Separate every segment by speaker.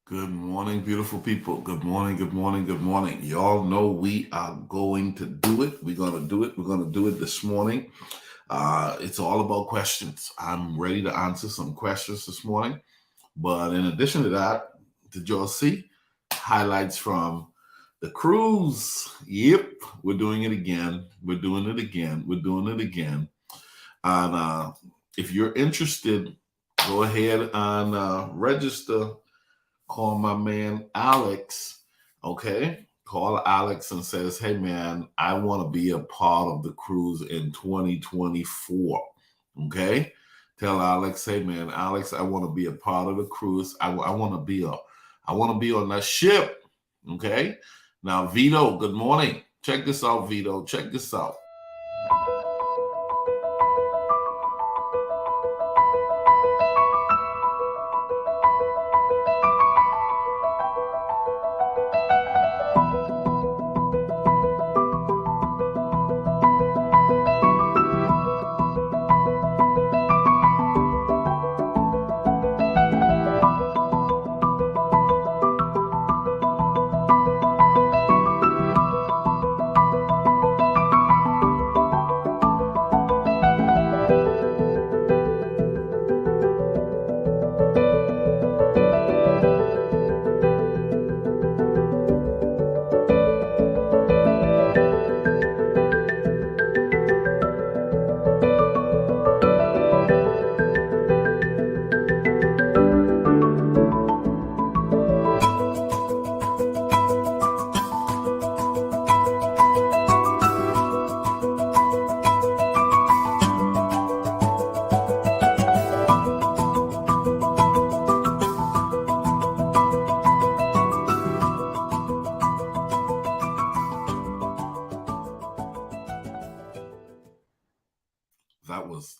Speaker 1: Good morning, beautiful people. Good morning, good morning, good morning. Y'all know we are going to do it. We're going to do it. We're going to do it this morning. It's all about questions. I'm ready to answer some questions this morning. But in addition to that, did y'all see highlights from the cruise? Yep, we're doing it again. We're doing it again. We're doing it again. And if you're interested, go ahead and register. Call my man Alex. Okay. Call Alex and says, hey man, I want to be a part of the cruise in 2024. Okay. Tell Alex, hey man, Alex, I want to be a part of the cruise. I want to be on that ship. Okay. Now, Vito, good morning. Check this out, Vito. Check this out.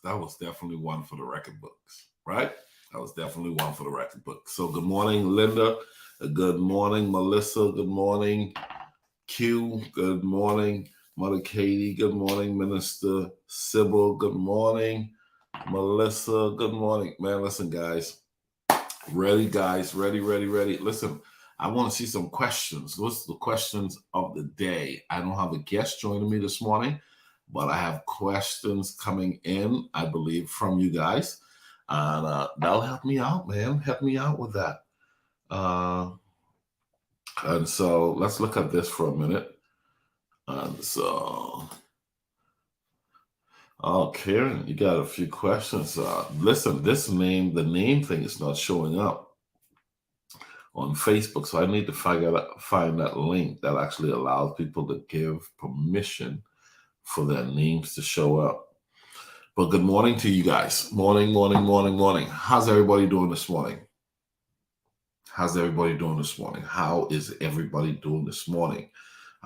Speaker 1: That was definitely one for the record books, right? That was definitely one for the record books. So good morning, Linda. Good morning, Melissa. Good morning, Q. Good morning, Mother Katie. Good morning, Minister Sybil. Good morning, Melissa. Good morning, man. Listen, guys. Ready, guys. Ready, ready, ready. Listen, I want to see some questions. What's the questions of the day? I don't have a guest joining me this morning, but I have questions coming in, I believe, from you guys. And that'll help me out, man. Help me out with that. Uh, and so let's look at this for a minute. And so, oh, Karen, you got a few questions. Listen, the name thing is not showing up on Facebook, so I need to find that link that actually allows people to give permission for their names to show up. But good morning to you guys. Morning, morning, morning, morning. How's everybody doing this morning? How's everybody doing this morning? How is everybody doing this morning?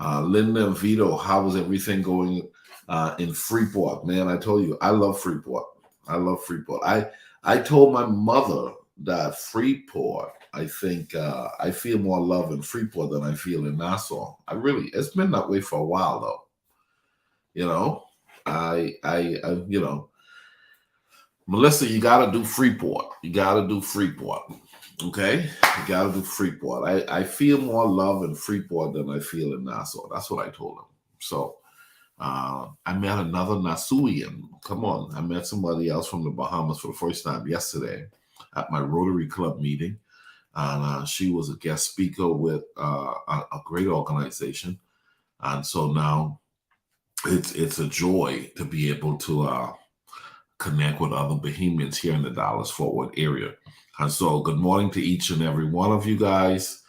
Speaker 1: Linda and Vito, how is everything going in Freeport? Man, I told you, I love Freeport. I love Freeport. I told my mother that Freeport, I think I feel more love in Freeport than I feel in Nassau. It's been that way for a while though. You know, I Melissa, you got to do Freeport. You got to do Freeport. Okay, you got to do Freeport. I feel more love in Freeport than I feel in Nassau. That's what I told him. So I met another Nassauian. Come on, I met somebody else from the Bahamas for the first time yesterday at my Rotary Club meeting, and she was a guest speaker with a great organization, and so now it's a joy to be able to connect with other Bahamians here in the Dallas-Fort Worth area. And so good morning to each and every one of you guys.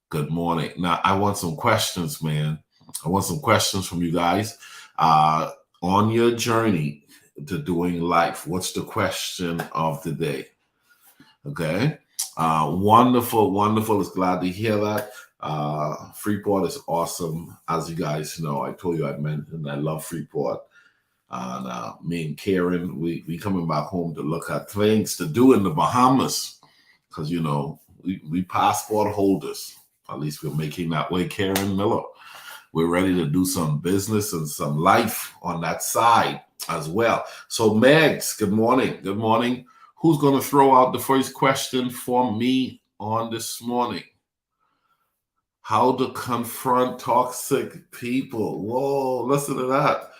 Speaker 1: Good morning. Now, I want some questions, man. I want some questions from you guys. On your journey to doing life, what's the question of the day? Okay. Wonderful, wonderful. It's glad to hear that. Freeport is awesome. As you guys know, I told you I mentioned I love Freeport. And me and Karen, we coming back home to look at things to do in the Bahamas. Because, we passport holders. At least we're making that way, Karen Miller. We're ready to do some business and some life on that side as well. So, Megs, good morning. Good morning. Who's going to throw out the first question for me on this morning. How to confront toxic people. Whoa, listen to that.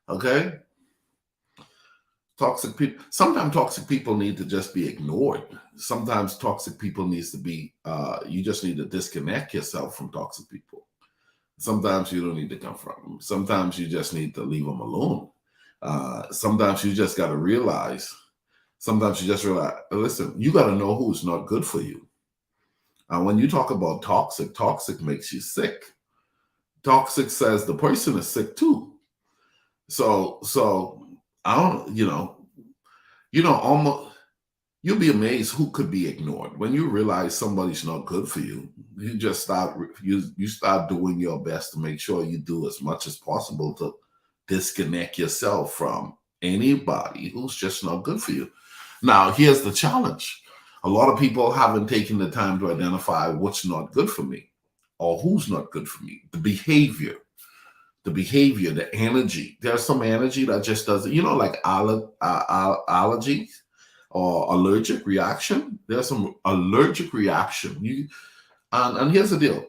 Speaker 1: Okay? Toxic people. Sometimes toxic people need to just be ignored. Sometimes toxic people needs to be, you just need to disconnect yourself from toxic people. Sometimes you don't need to confront them. Sometimes you just need to leave them alone. Sometimes you just got to realize, listen, you got to know who's not good for you. When you talk about toxic makes you sick. Toxic says the person is sick too. So I don't, almost, you'll be amazed who could be ignored. When you realize somebody's not good for you, you just start doing your best to make sure you do as much as possible to disconnect yourself from anybody who's just not good for you. Now, here's the challenge. A lot of people haven't taken the time to identify what's not good for me or who's not good for me. The behavior, the energy. There's some energy that just doesn't, like allergies or allergic reaction. There's some allergic reaction. And here's the deal.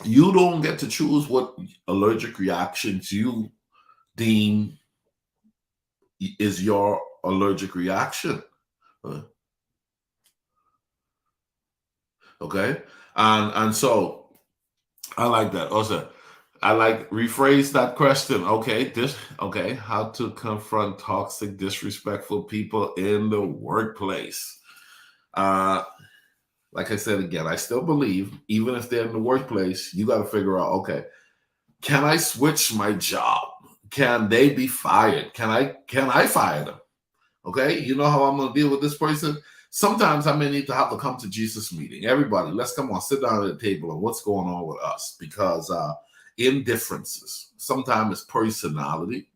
Speaker 1: You don't get to choose what allergic reactions you deem is your allergic reaction. Okay. And so I like that. Also, I like rephrase that question. Okay. How to confront toxic, disrespectful people in the workplace. Like I said again, I still believe even if they're in the workplace, you got to figure out, okay, can I switch my job? Can they be fired? Can I fire them? Okay, you know how I'm going to deal with this person? Sometimes I may need to have to come to Jesus meeting. Everybody, let's come on, sit down at the table and what's going on with us, because indifferences, sometimes it's personality.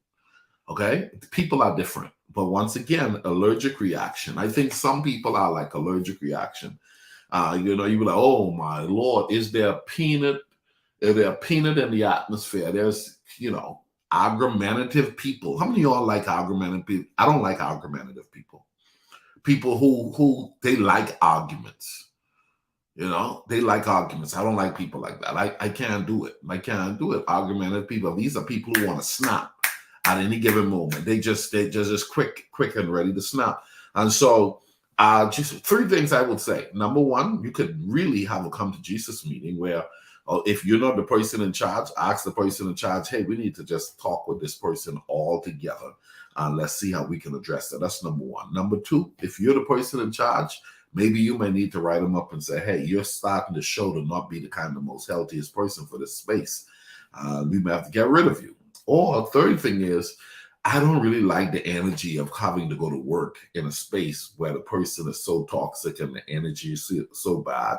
Speaker 1: Okay, people are different, but once again, allergic reaction. I think some people are like allergic reaction. You be like, oh my Lord, is there a peanut? Is there a peanut in the atmosphere? There's, argumentative people. How many of y'all like argumentative people? I don't like argumentative people. People who they like arguments. They like arguments. I don't like people like that. I can't do it. I can't do it. Argumentative people. These are people who want to snap at any given moment. They're just quick and ready to snap. And so just three things I would say. Number one, you could really have a come to Jesus meeting where if you're not the person in charge, ask the person in charge, hey, we need to just talk with this person all together and let's see how we can address that. That's number one. Number two, if you're the person in charge, maybe you may need to write them up and say, hey, you're starting to show to not be the kind of most healthiest person for this space. We may have to get rid of you. Or third thing is, I don't really like the energy of having to go to work in a space where the person is so toxic and the energy is so bad.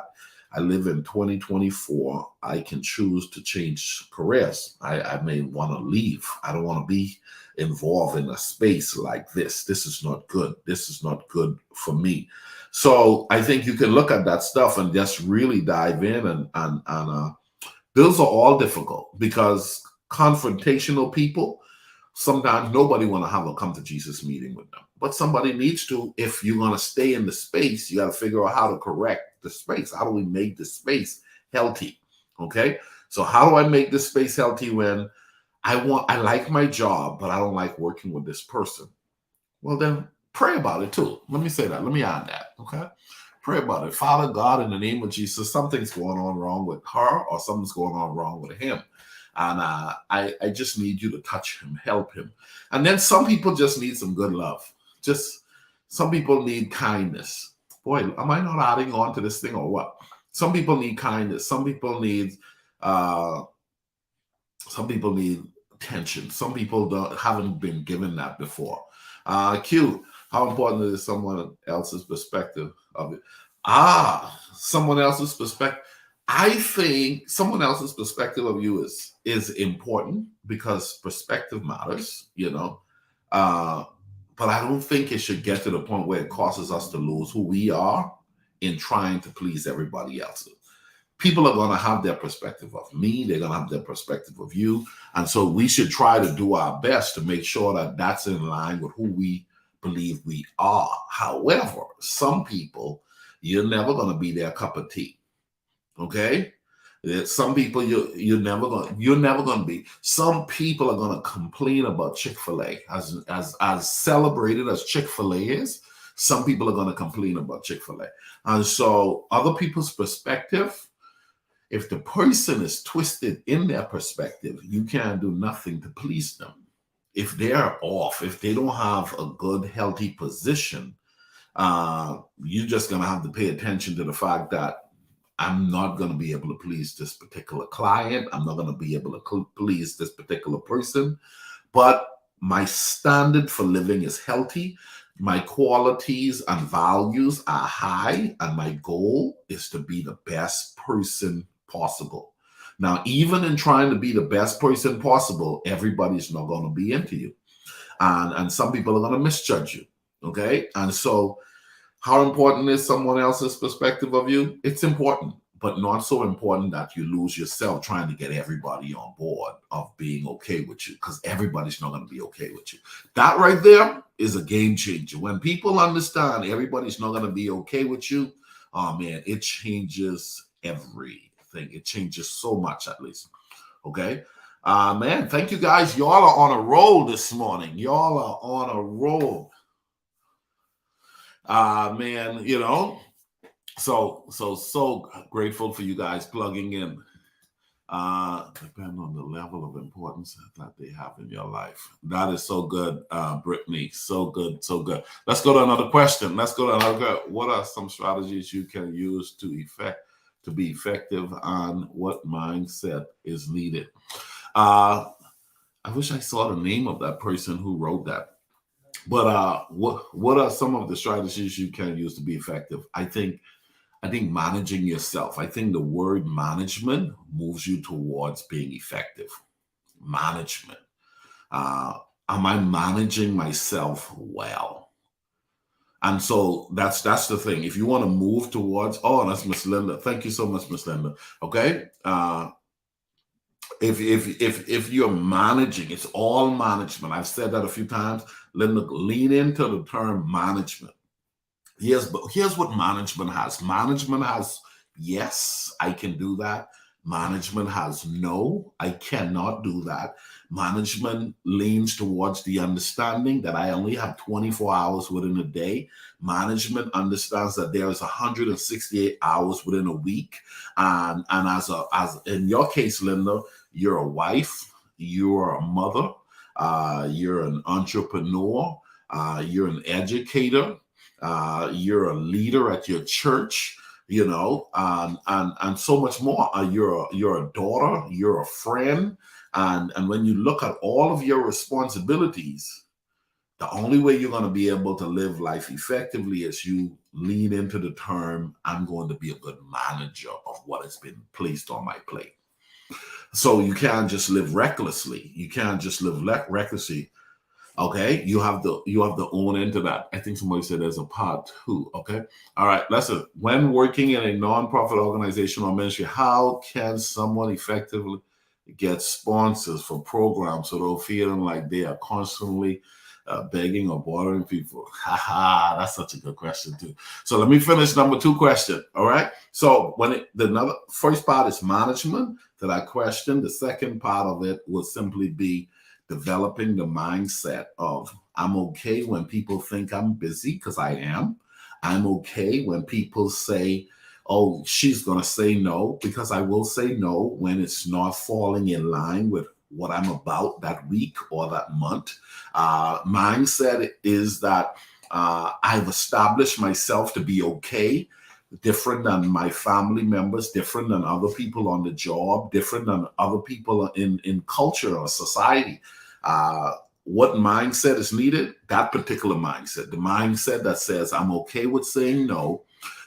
Speaker 1: I live in 2024. I can choose to change careers. I may want to leave. I don't want to be involved in a space like this. This is not good. This is not good for me. So I think you can look at that stuff and just really dive in. And those are all difficult because confrontational people, sometimes nobody want to have a come to Jesus meeting with them. But somebody needs to. If you're going to stay in the space, you got to figure out how to correct the space. How do we make the space healthy? Okay. So how do I make this space healthy when I like my job, but I don't like working with this person? Well, then pray about it too. Let me say that. Let me add that. Okay. Pray about it. Father God, in the name of Jesus, something's going on wrong with her or something's going on wrong with him. And I just need you to touch him, help him. And then some people just need some good love. Just some people need kindness. Boy, am I not adding on to this thing or what? Some people need kindness. Some people need attention. Some people haven't been given that before. Q, how important is someone else's perspective of it? Someone else's perspective. I think someone else's perspective of you is important because perspective matters, but I don't think it should get to the point where it causes us to lose who we are in trying to please everybody else. People are going to have their perspective of me. They're going to have their perspective of you. And so we should try to do our best to make sure that that's in line with who we believe we are. However, some people, You're never going to be their cup of tea. Okay? Some people you're never gonna be. Some people are gonna complain about Chick-fil-A. As celebrated as Chick-fil-A is, some people are gonna complain about Chick-fil-A. And so other people's perspective, if the person is twisted in their perspective, you can't do nothing to please them. If they're off, if they don't have a good, healthy position, you're just gonna have to pay attention to the fact that I'm not going to be able to please this particular client. I'm not going to be able to please this particular person. But my standard for living is healthy. My qualities and values are high. And my goal is to be the best person possible. Now, even in trying to be the best person possible, everybody's not going to be into you. And some people are going to misjudge you. Okay. And so, how important is someone else's perspective of you? It's important, but not so important that you lose yourself trying to get everybody on board of being okay with you, because everybody's not going to be okay with you. That right there is a game changer. When people understand everybody's not going to be okay with you, oh man, it changes everything. It changes so much, at least. Okay. Man, thank you guys. Y'all are on a roll this morning. Y'all are on a roll. Man, so grateful for you guys plugging in. Depend on the level of importance that they have in your life. That is so good, Brittany. So good, so good. Let's go to another question. What are some strategies you can use to be effective, and what mindset is needed? I wish I saw the name of that person who wrote that. But what are some of the strategies you can use to be effective? I think managing yourself. I think the word management moves you towards being effective. Management. Am I managing myself well? And so that's the thing. If you want to move towards, that's Miss Linda. Thank you so much, Miss Linda. Okay. If you're managing, it's all management. I've said that a few times. Linda, lean into the term management. Here's what management has. Management has, yes, I can do that. Management has, no, I cannot do that. Management leans towards the understanding that I only have 24 hours within a day. Management understands that there is 168 hours within a week. And as in your case, Linda, you're a wife, you're a mother, you're an entrepreneur, you're an educator, you're a leader at your church, and so much more. You're a daughter, you're a friend, and when you look at all of your responsibilities, the only way you're going to be able to live life effectively is you lean into the term, I'm going to be a good manager of what has been placed on my plate. So you can't just live recklessly. You can't just live recklessly. Okay, you have to own into that. I think somebody said there's a part two. Okay, all right. Listen, when working in a nonprofit organization or ministry, how can someone effectively get sponsors for programs without feeling like they are constantly begging or bothering people? That's such a good question too. So let me finish number 2 question. All right. So the first part is management to that question. The second part of it will simply be developing the mindset of, I'm okay when people think I'm busy, because I am. I'm okay when people say, oh, she's going to say no, because I will say no when it's not falling in line with what I'm about that week or that month. Mindset is that I've established myself to be okay, different than my family members, different than other people on the job, different than other people in culture or society. What mindset is needed? That particular mindset, the mindset that says, I'm okay with saying no.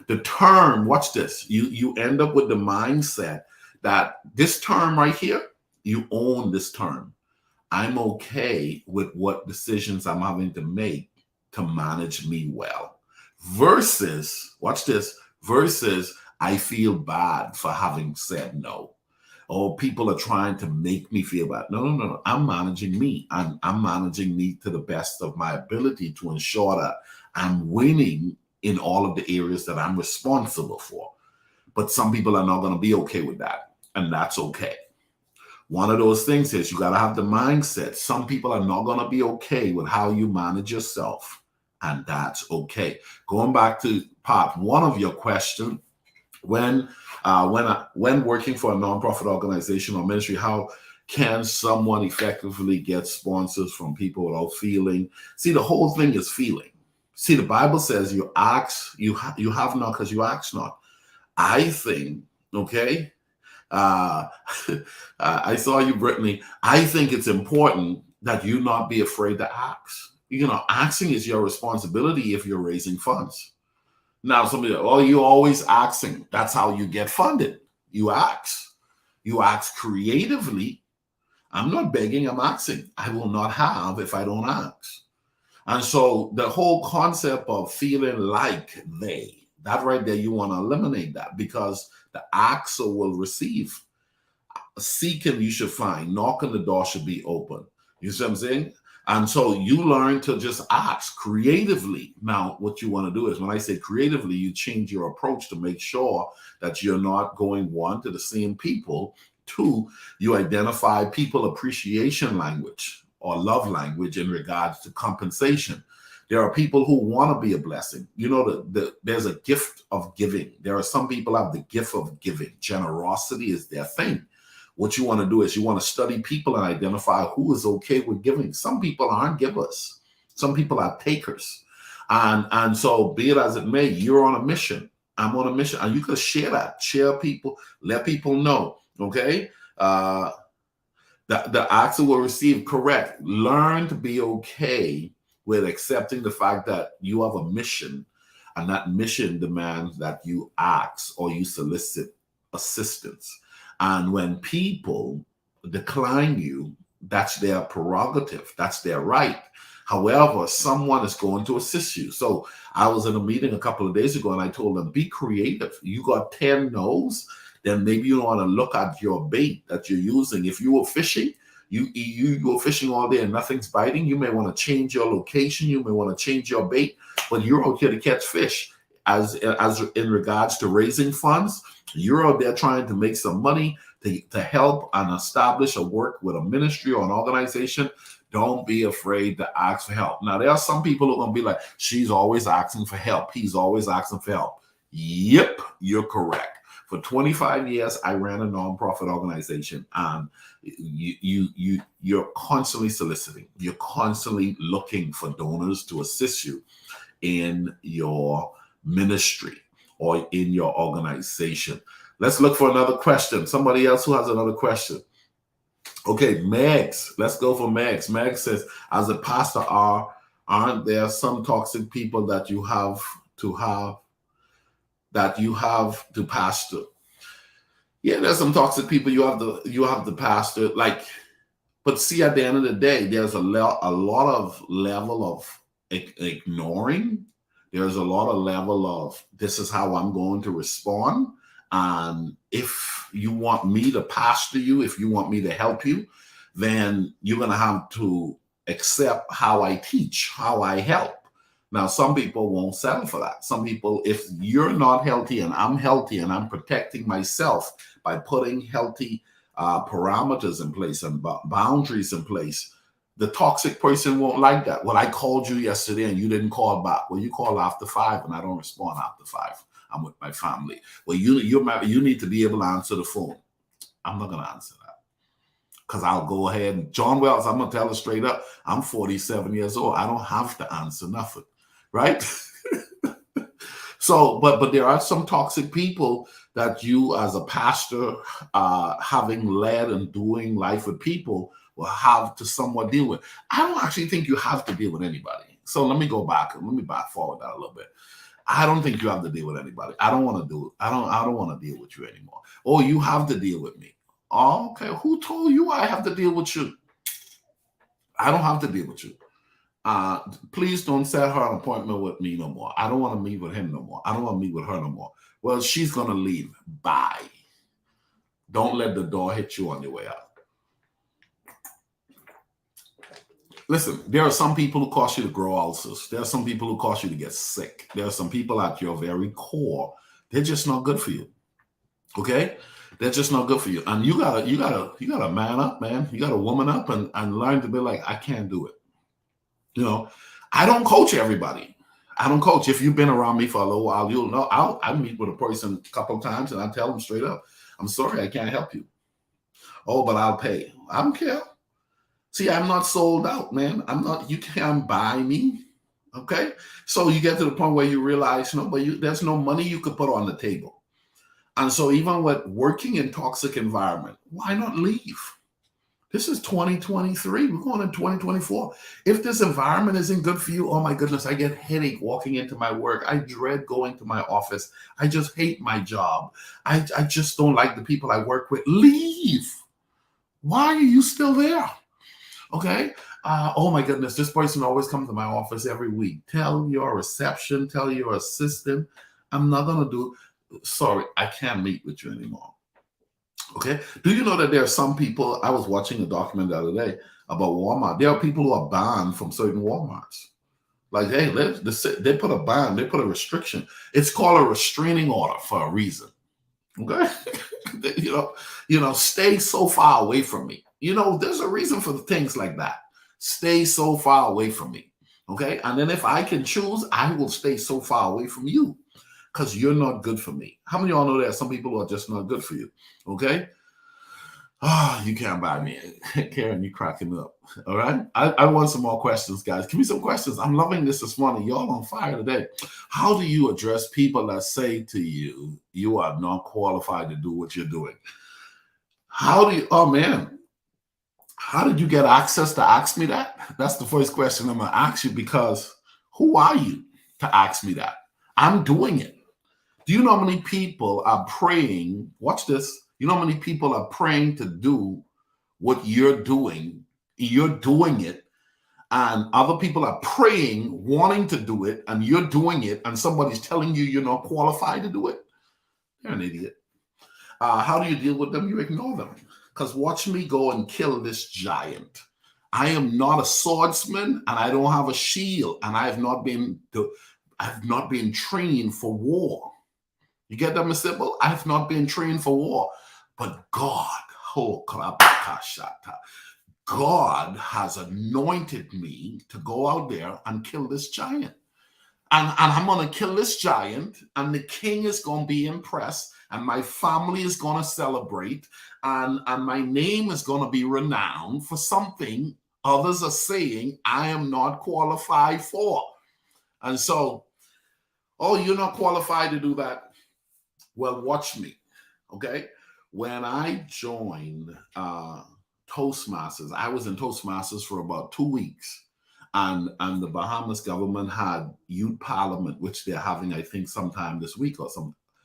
Speaker 1: The term, watch this, you end up with the mindset that this term right here, you own this term. I'm okay with what decisions I'm having to make to manage me well. Versus, watch this, versus I feel bad for having said no. Oh, people are trying to make me feel bad. No. I'm managing me. I'm managing me to the best of my ability to ensure that I'm winning in all of the areas that I'm responsible for. But some people are not going to be okay with that, and that's okay. One of those things is you got to have the mindset. Some people are not going to be okay with how you manage yourself, and that's okay. Going back to part one of your question, when working for a nonprofit organization or ministry, how can someone effectively get sponsors from people without feeling? See, the whole thing is feeling. See, the Bible says you ask, you have not because you ask not. I think, okay, uh, I saw you, Brittany. I think it's important that you not be afraid to ask. Asking is your responsibility if you're raising funds. Now, somebody, oh, you're always asking. That's how you get funded. You ask. You ask creatively. I'm not begging, I'm asking. I will not have if I don't ask. And so the whole concept of feeling like that right there, you want to eliminate that, because the asker will receive. Seeking, you should find. Knocking, the door should be open. You see what I'm saying? And so you learn to just ask creatively. Now, what you want to do is, when I say creatively, you change your approach to make sure that you're not going, one, to the same people. Two, you identify people appreciation language or love language in regards to compensation. There are people who want to be a blessing. There's a gift of giving. There are some people have the gift of giving. Generosity is their thing. What you want to do is you want to study people and identify who is okay with giving. Some people aren't givers. Some people are takers. And so, be it as it may, you're on a mission. I'm on a mission. And you can share that. Share people. Let people know. Okay? The actor will receive. Correct. Learn to be okay with accepting the fact that you have a mission. And that mission demands that you ask or you solicit assistance. And when people decline you, that's their prerogative. That's their right. However, someone is going to assist you. So I was in a meeting a couple of days ago and I told them, be creative. You got 10 no's, then maybe you want to look at your bait that you're using. If you were fishing, you were fishing all day and nothing's biting, you may want to change your location. You may want to change your bait, but you're out here to catch fish. As in regards to raising funds, you're out there trying to make some money to help and establish a work with a ministry or an organization. Don't be afraid to ask for help. Now, there are some people who are going to be like, she's always asking for help. He's always asking for help. Yep, you're correct. For 25 years, I ran a nonprofit organization, and you're constantly soliciting. You're constantly looking for donors to assist you in your ministry or in your organization. Let's look for another question. Somebody else who has another question. Okay, Megs. Let's go for Megs. Megs says, as a pastor, aren't there some toxic people that you have to pastor? Yeah, there's some toxic people you have to pastor. But see, at the end of the day, there's a lot of level of ignoring. There's a lot of level of, this is how I'm going to respond. And if you want me to pastor you, if you want me to help you, then you're going to have to accept how I teach, how I help. Now, some people won't settle for that. Some people, if you're not healthy and I'm protecting myself by putting healthy parameters in place and boundaries in place, the toxic person won't like that. Well, I called you yesterday and you didn't call back. Well, you call after 5 and I don't respond after 5. I'm with my family. Well, you need to be able to answer the phone. I'm not going to answer that, because I'll go ahead and, John Wells, I'm going to tell it straight up. I'm 47 years old. I don't have to answer nothing, right? So, but there are some toxic people that you, as a pastor, having led and doing life with people, will have to somewhat deal with. I don't actually think you have to deal with anybody. So let me go back. Let me back forward that a little bit. I don't think you have to deal with anybody. I don't want to do it. I don't want to deal with you anymore. Oh, you have to deal with me. Oh, okay. Who told you I have to deal with you? I don't have to deal with you. Please don't set her an appointment with me no more. I don't want to meet with him no more. I don't want to meet with her no more. Well, she's going to leave. Bye. Don't let the door hit you on your way out. Listen, there are some people who cause you to grow ulcers. There are some people who cause you to get sick. There are some people at your very core, they're just not good for you. Okay? They're just not good for you. And you gotta man up, man. You gotta woman up and learn to be like, I can't do it. You know, I don't coach everybody. I don't coach. If you've been around me for a little while, you'll know I meet with a person a couple of times and I tell them straight up, I'm sorry, I can't help you. Oh, but I'll pay. I don't care. See, I'm not sold out, man. I'm not, you can't buy me. Okay. So you get to the point where you realize, there's no money you could put on the table. And so even with working in toxic environment, why not leave? This is 2023. We're going in 2024. If this environment isn't good for you, oh my goodness, I get headache walking into my work. I dread going to my office. I just hate my job. I just don't like the people I work with. Leave. Why are you still there? Okay. Oh my goodness, this person always comes to my office every week. Tell your reception, tell your assistant, I'm not going to do, sorry, I can't meet with you anymore. Okay. Do you know that there are some people, I was watching a document the other day about Walmart. There are people who are banned from certain Walmarts. Like, hey, they put a ban, they put a restriction. It's called a restraining order for a reason. Okay. Stay so far away from me. There's a reason for things like that. Stay so far away from me. Okay. And then if I can choose, I will stay so far away from you because you're not good for me. How many of y'all know that some people are just not good for you? Okay. You can't buy me. Karen, you cracking up. All right. I want some more questions, guys. Give me some questions. I'm loving this morning. Y'all on fire today. How do you address people that say to you, you are not qualified to do what you're doing? Oh man, how did you get access to ask me that? That's the first question I'm going to ask you, because who are you to ask me that? I'm doing it. Do you know how many people are praying? Watch this. You know how many people are praying to do what you're doing? You're doing it. And other people are praying, wanting to do it, and you're doing it, and somebody's telling you you're not qualified to do it. You're an idiot. How do you deal with them? You ignore them. Because watch me go and kill this giant. I am not a swordsman, and I don't have a shield, and I've not been trained for war. You get that, Mr. Simple? I have not been trained for war. But God, God has anointed me to go out there and kill this giant. And I'm going to kill this giant, and the king is going to be impressed, and my family is going to celebrate, and my name is going to be renowned for something others are saying I am not qualified for. And so, oh, you're not qualified to do that? Well, watch me, okay? When I joined Toastmasters, I was in Toastmasters for about 2 weeks. And the Bahamas government had youth parliament, which they're having, I think, sometime this week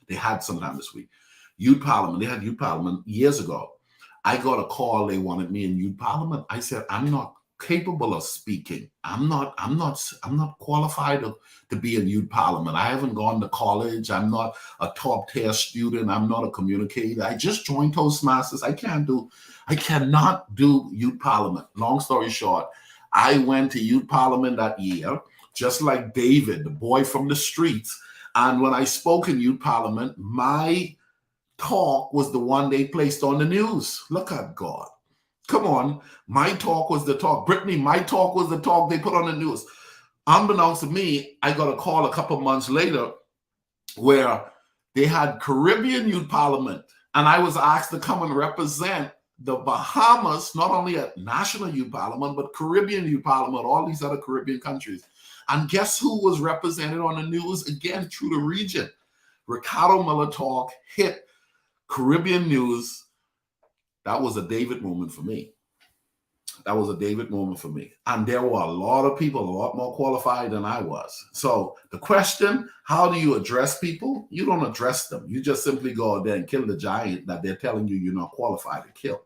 Speaker 1: they had sometime this week. Youth parliament, they had youth parliament years ago. I got a call, they wanted me in youth parliament. I said, I'm not capable of speaking. I'm not qualified to be in youth parliament. I haven't gone to college. I'm not a top tier student. I'm not a communicator. I just joined Toastmasters. I cannot do youth parliament. Long story short, I went to youth parliament that year, just like David, the boy from the streets. And when I spoke in youth parliament, my talk was the one they placed on the news. Look at God. Come on. My talk was the talk. Brittany, my talk was the talk they put on the news. Unbeknownst to me, I got a call a couple months later where they had Caribbean Youth Parliament, and I was asked to come and represent the Bahamas, not only at National Youth Parliament, but Caribbean Youth Parliament, all these other Caribbean countries. And guess who was represented on the news again through the region? Ricardo Miller talk hit Caribbean news. That was a David moment for me. That was a David moment for me. And there were a lot of people, a lot more qualified than I was. So the question, how do you address people? You don't address them. You just simply go out there and kill the giant that they're telling you you're not qualified to kill.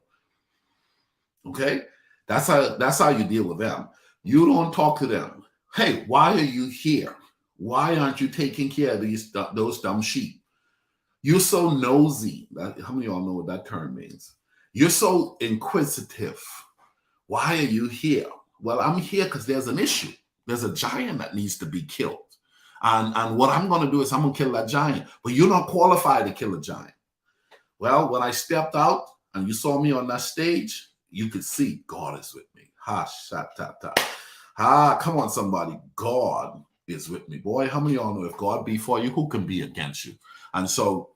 Speaker 1: Okay? That's how you deal with them. You don't talk to them. Hey, why are you here? Why aren't you taking care of those dumb sheep? You're so nosy. How many of y'all know what that term means? You're so inquisitive. Why are you here? Well, I'm here because there's an issue. There's a giant that needs to be killed. And what I'm going to do is I'm going to kill that giant. But you're not qualified to kill a giant. Well, when I stepped out and you saw me on that stage, you could see God is with me. Ha, shat, ta, ta. Ah, come on, somebody. God is with me. Boy, how many of y'all know if God be for you, who can be against you? And so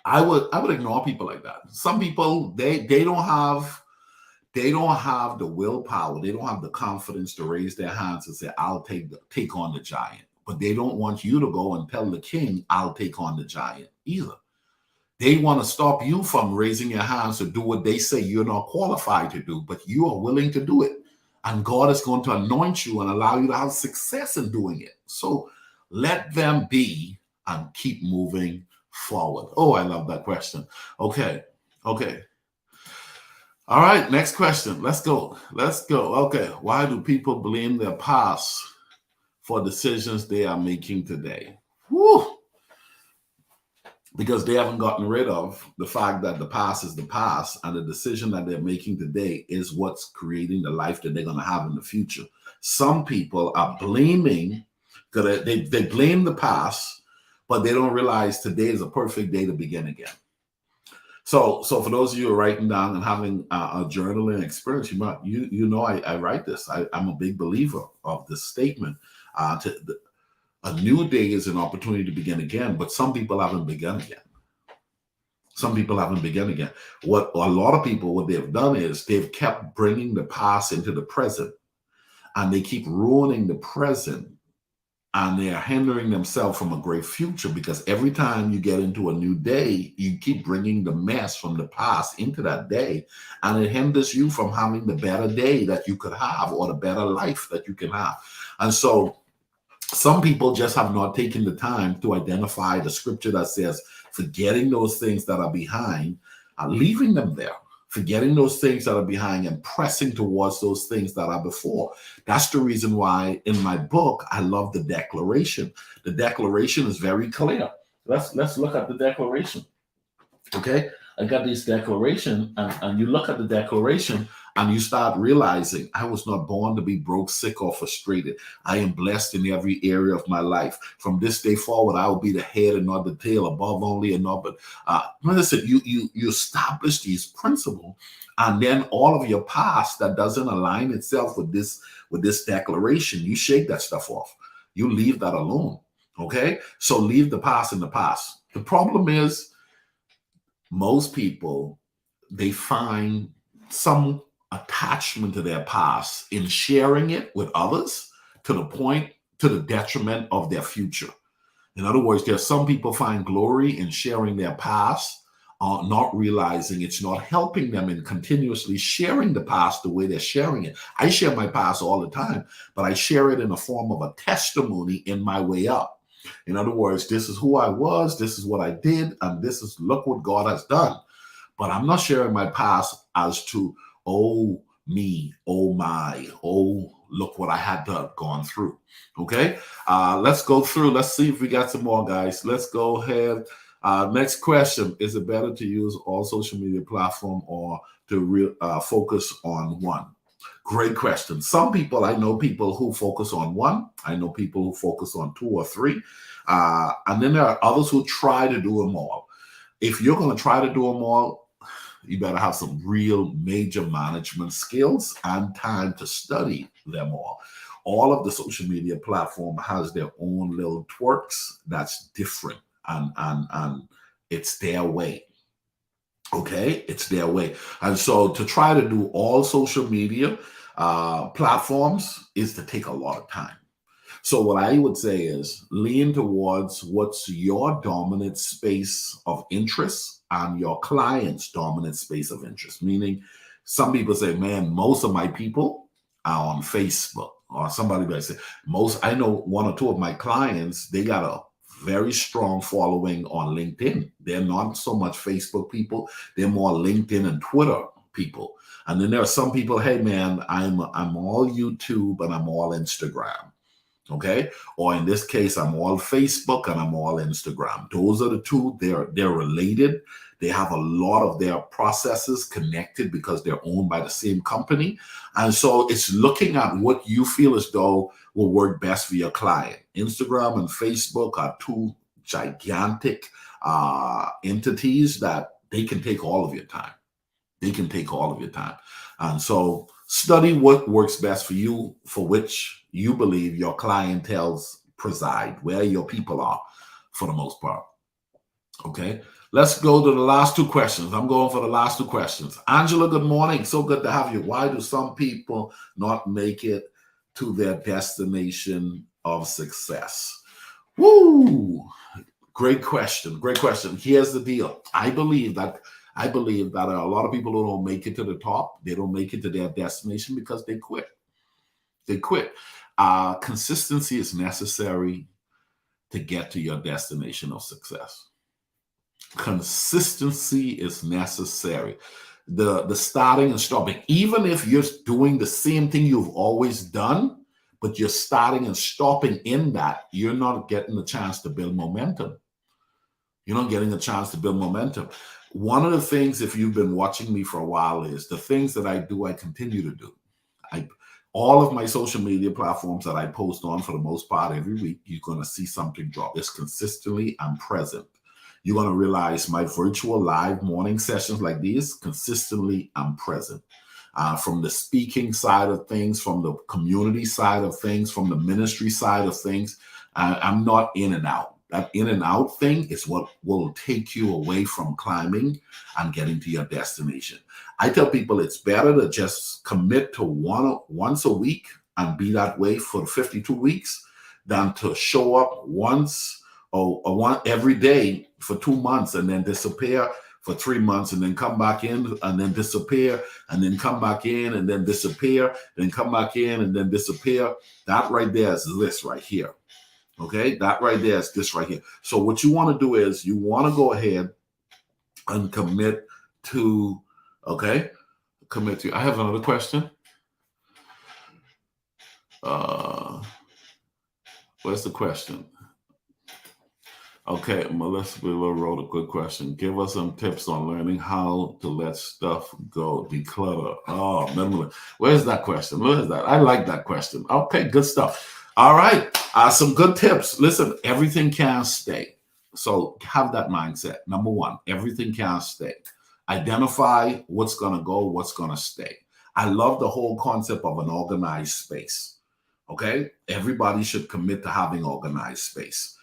Speaker 1: I would ignore people like that. Some people, they don't have the willpower. They don't have the confidence to raise their hands and say, I'll take on the giant. But they don't want you to go and tell the king, I'll take on the giant either. They want to stop you from raising your hands to do what they say you're not qualified to do, but you are willing to do it. And God is going to anoint you and allow you to have success in doing it. So let them be and keep moving forward. Oh, I love that question. Okay. All right, next question. Let's go. Okay. Why do people blame their past for decisions they are making today? Woo! Because they haven't gotten rid of the fact that the past is the past, and the decision that they're making today is what's creating the life that they're going to have in the future. Some people are blaming, because they blame the past, but they don't realize today is a perfect day to begin again. So for those of you who are writing down and having a journaling experience, you know I write this. I'm a big believer of this statement. A new day is an opportunity to begin again, but some people haven't begun again. What a lot of people, what they've done is they've kept bringing the past into the present, and they keep ruining the present, and they are hindering themselves from a great future, because every time you get into a new day, you keep bringing the mess from the past into that day, and it hinders you from having the better day that you could have, or the better life that you can have. And so some people just have not taken the time to identify the scripture that says, forgetting those things that are behind, leaving them there, forgetting those things that are behind and pressing towards those things that are before. That's the reason why in my book, I love the declaration. The declaration is very clear. Let's look at the declaration. Okay, I got this declaration, and you look at the declaration and you start realizing, I was not born to be broke, sick, or frustrated. I am blessed in every area of my life. From this day forward, I will be the head and not the tail, above only and not but. Listen, you establish these principles, and then all of your past that doesn't align itself with this declaration, you shake that stuff off. You leave that alone. Okay, so leave the past in the past. The problem is, most people, they find some attachment to their past in sharing it with others to the detriment of their future. In other words, there's some people find glory in sharing their past, not realizing it's not helping them in continuously sharing the past the way they're sharing it. I share my past all the time, but I share it in the form of a testimony in my way up. In other words, this is who I was, this is what I did, and this is, look what God has done. But I'm not sharing my past as to, oh me, oh my, oh look what I had gone through. Okay, let's go through. Let's see if we got some more, guys. Let's go ahead. Next question: is it better to use all social media platform or to focus on one? Great question. Some people, I know people who focus on one. I know people who focus on two or three. And then there are others who try to do them all. If you're going to try to do them all, you better have some real major management skills and time to study them all. All of the social media platform has their own little twerks that's different, and it's their way. Okay, it's their way. And so to try to do all social media platforms is to take a lot of time. So what I would say is lean towards what's your dominant space of interest and your client's dominant space of interest. Meaning, some people say, man, most of my people are on Facebook. Or somebody might say, I know one or two of my clients, they got a very strong following on LinkedIn. They're not so much Facebook people. They're more LinkedIn and Twitter people. And then there are some people, hey man, I'm all YouTube and I'm all Instagram. Okay. Or in this case, I'm all Facebook and I'm all Instagram. Those are the two. They're related. They have a lot of their processes connected because they're owned by the same company. And so it's looking at what you feel as though will work best for your client. Instagram and Facebook are two gigantic entities that they can take all of your time. They can take all of your time. And so study what works best for you, for which you believe your clientels preside, where your people are for the most part. Okay, let's go to the last two questions. I'm going for the last two questions. Angela, good morning. So good to have you. Why do some people not make it to their destination of success? Woo! Great question. Great question. Here's the deal. I believe that a lot of people who don't make it to the top, they don't make it to their destination because they quit. They quit. Consistency is necessary to get to your destination of success. Consistency is necessary. The starting and stopping, even if you're doing the same thing you've always done, but you're starting and stopping in that, you're not getting a chance to build momentum. You're not getting a chance to build momentum. One of the things, if you've been watching me for a while, is the things that I do, I continue to do. All of my social media platforms that I post on, for the most part, every week, you're going to see something drop. It's consistently, I'm present. You're going to realize my virtual live morning sessions like these, consistently, I'm present. From the speaking side of things, from the community side of things, from the ministry side of things, I'm not in and out. That in and out thing is what will take you away from climbing and getting to your destination. I tell people it's better to just commit to once a week and be that way for 52 weeks than to show up once or one every day for 2 months and then disappear for 3 months and then come back in and then disappear and then come back in and then disappear, then come back in and then disappear. That right there is this right here. Okay, that right there is this right here. So what you want to do is you want to go ahead and commit to, okay, commit to. I have another question. What's the question? Okay, Melissa wrote a good question. Give us some tips on learning how to let stuff go, declutter. Oh, man, where's that question? Where's that? I like that question. Okay, good stuff. All right, some good tips. Listen, everything can stay. So have that mindset. Number one, everything can stay. Identify what's going to go, what's going to stay. I love the whole concept of an organized space. Okay, everybody should commit to having organized space.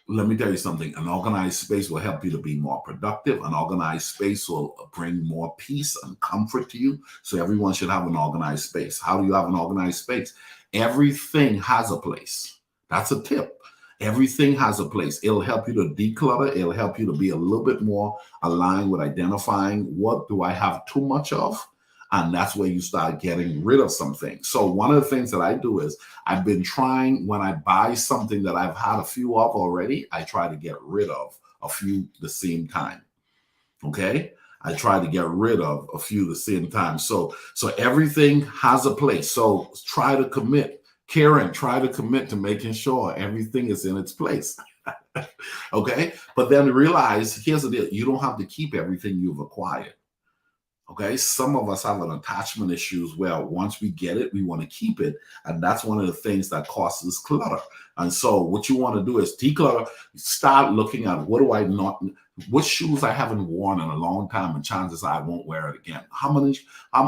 Speaker 1: Let me tell you something. An organized space will help you to be more productive. An organized space will bring more peace and comfort to you. So everyone should have an organized space. How do you have an organized space? Everything has a place. That's a tip. Everything has a place. It'll help you to declutter. It'll help you to be a little bit more aligned with identifying what do I have too much of? And that's where you start getting rid of some things. So one of the things that I do is I've been trying, when I buy something that I've had a few of already, I try to get rid of a few the same time. Okay? I try to get rid of a few the same time. So everything has a place. So try to commit. Karen, try to commit to making sure everything is in its place. Okay? But then realize, here's the deal. You don't have to keep everything you've acquired. Okay, some of us have an attachment issues where once we get it, we want to keep it. And that's one of the things that causes clutter. And so what you want to do is declutter, start looking at what shoes I haven't worn in a long time, and chances I won't wear it again.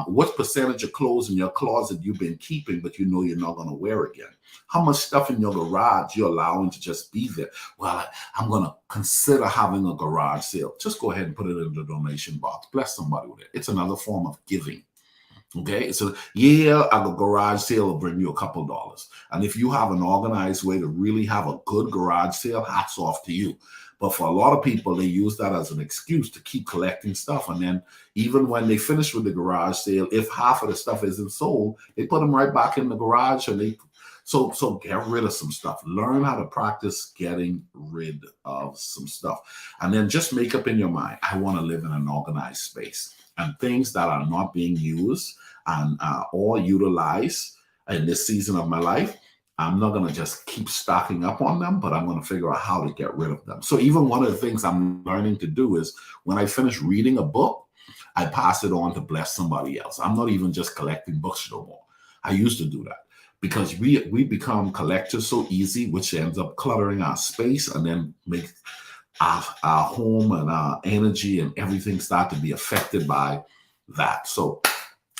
Speaker 1: What percentage of clothes in your closet you've been keeping, but you know you're not going to wear again? How much stuff in your garage you're allowing to just be there? Well, I'm going to consider having a garage sale. Just go ahead and put it in the donation box. Bless somebody with it. It's another form of giving. Okay, so a garage sale will bring you a couple dollars. And if you have an organized way to really have a good garage sale, hats off to you. But for a lot of people, they use that as an excuse to keep collecting stuff. And then even when they finish with the garage sale, if half of the stuff isn't sold, they put them right back in the garage. And so get rid of some stuff. Learn how to practice getting rid of some stuff. And then just make up in your mind, I want to live in an organized space. And things that are not being used and or utilized in this season of my life, I'm not going to just keep stocking up on them, but I'm going to figure out how to get rid of them. So even one of the things I'm learning to do is when I finish reading a book, I pass it on to bless somebody else. I'm not even just collecting books no more. I used to do that because we become collectors so easy, which ends up cluttering our space and then make our home and our energy and everything start to be affected by that. So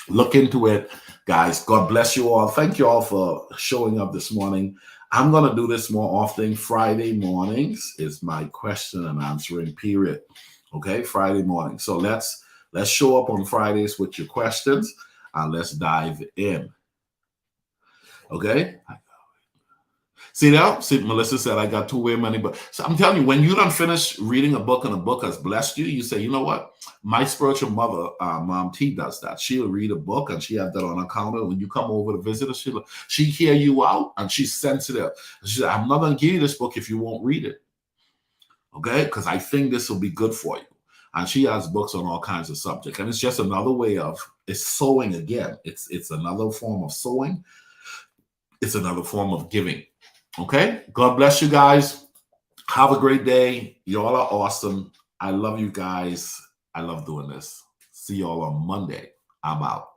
Speaker 1: look into it, guys. God bless you all. Thank you all for showing up this morning. I'm going to do this more often. Friday mornings is my question and answering period. Okay, Friday morning. So let's show up on Fridays with your questions and let's dive in. Okay. See now? See, Melissa said I got two way money, but so I'm telling you, when you don't finish reading a book and a book has blessed you, you say, you know what? My spiritual mother, Mom T, does that. She'll read a book and she has that on her counter. When you come over to visit her, she hear you out and she's sensitive. She said, I'm not going to give you this book if you won't read it. Okay? Because I think this will be good for you. And she has books on all kinds of subjects. And it's just another way of, it's sowing again. It's another form of sowing. It's another form of giving. Okay? God bless you guys. Have a great day. Y'all are awesome. I love you guys. I love doing this. See y'all on Monday. I'm out.